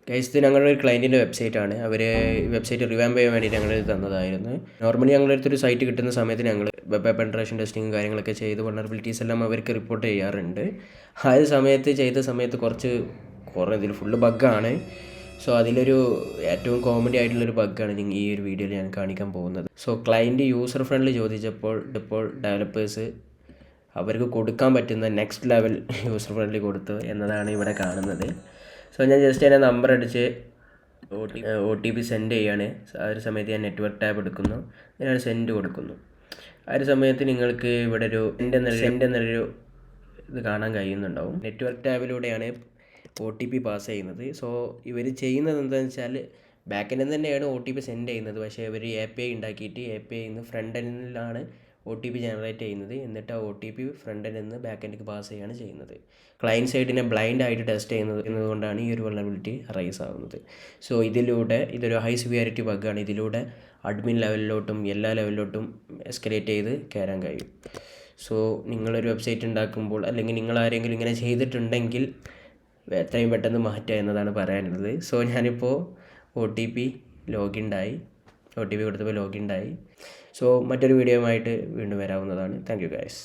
Guys, ഇത് ഞങ്ങളുടെ ഒരു ക്ലയൻറ്റിൻ്റെ വെബ്സൈറ്റാണ്. അവർ വെബ്സൈറ്റ് റിവാമ്പ് ചെയ്യാൻ വേണ്ടിയിട്ട് ഞങ്ങൾ തന്നതായിരുന്നു. നോർമലി ഞങ്ങളുടെ അടുത്തൊരു സൈറ്റ് കിട്ടുന്ന സമയത്ത് ഞങ്ങൾ വെബ് പെൻട്രേഷൻ ടെസ്റ്റിങ്ങും കാര്യങ്ങളൊക്കെ ചെയ്ത് വൾണറബിലിറ്റീസ് എല്ലാം അവർക്ക് റിപ്പോർട്ട് ചെയ്യാറുണ്ട്. ആ ഒരു സമയത്ത് ചെയ്ത സമയത്ത് കുറേ ഇതിൽ ഫുള്ള് ബഗ്ഗാണ്. സോ അതിലൊരു ഏറ്റവും കോമഡി ആയിട്ടുള്ളൊരു ബഗ്ഗാണ് ഈ ഒരു വീഡിയോയിൽ ഞാൻ കാണിക്കാൻ പോകുന്നത്. സോ ക്ലയൻറ്റ് യൂസർ ഫ്രണ്ട്ലി ചോദിച്ചപ്പോൾ ഡെവലപ്പേഴ്സ് അവർക്ക് കൊടുക്കാൻ പറ്റുന്ന നെക്സ്റ്റ് ലെവൽ യൂസർ ഫ്രണ്ട്ലി കൊടുത്തു എന്നതാണ് ഇവിടെ കാണുന്നത്. സോ ഞാൻ ജസ്റ്റ് എൻ്റെ നമ്പർ അടിച്ച് OTP സെൻഡ് ചെയ്യാണ്. ആ ഒരു സമയത്ത് ഞാൻ നെറ്റ്വർക്ക് ടാബ് എടുക്കുന്നു, ഞാൻ സെൻഡ് കൊടുക്കുന്നു. ആ ഒരു സമയത്ത് നിങ്ങൾക്ക് ഇവിടെ ഒരു സെൻഡ് എന്നൊരു ഇത് കാണാൻ കഴിയുന്നുണ്ടാവും. നെറ്റ്വർക്ക് ടാബിലൂടെയാണ് OTP പാസ് ചെയ്യുന്നത്. സോ ഇവർ ചെയ്യുന്നത് എന്താണെന്ന് വെച്ചാൽ ബാക്ക് എൻഡിൽ തന്നെയാണ് OTP സെൻഡ് ചെയ്യുന്നത്. പക്ഷേ ഇവർ API ഉണ്ടാക്കിയിട്ട് API നിന്ന് ഫ്രണ്ട് എൻഡിലാണ് OTP ജനറേറ്റ് ചെയ്യുന്നത്. എന്നിട്ട് ആ OTP ഫ്രണ്ട് എൻഡിൽ നിന്ന് ബാക്ക് എൻഡിലേക്ക് പാസ് ചെയ്യുകയാണ് ചെയ്യുന്നത്. ക്ലയൻറ്റ് സൈഡിനെ ബ്ലൈൻഡ് ആയിട്ട് ടെസ്റ്റ് ചെയ്യുന്നതുകൊണ്ടാണ് ഈ ഒരു വൾണറബിലിറ്റി റൈസ് ആവുന്നത്. സോ ഇതൊരു ഹൈ സിവിയറിറ്റി ബഗ്ഗാണ്. ഇതിലൂടെ അഡ്മിൻ ലെവലിലോട്ടും എല്ലാ ലെവലിലോട്ടും എസ്കലേറ്റ് ചെയ്ത് കയറാൻ കഴിയും. സോ നിങ്ങളൊരു വെബ്സൈറ്റ് ഉണ്ടാക്കുമ്പോൾ അല്ലെങ്കിൽ നിങ്ങൾ ആരെങ്കിലും ഇങ്ങനെ ചെയ്തിട്ടുണ്ടെങ്കിൽ എത്രയും പെട്ടെന്ന് മാറ്റുക എന്നതാണ് പറയാനുള്ളത്. സോ ഞാനിപ്പോൾ OTP കൊടുത്തപ്പോൾ ലോഗിൻ ആയി. സോ മറ്റൊരു വീഡിയോയുമായിട്ട് വീണ്ടും വരാവുന്നതാണ്. Thank you guys.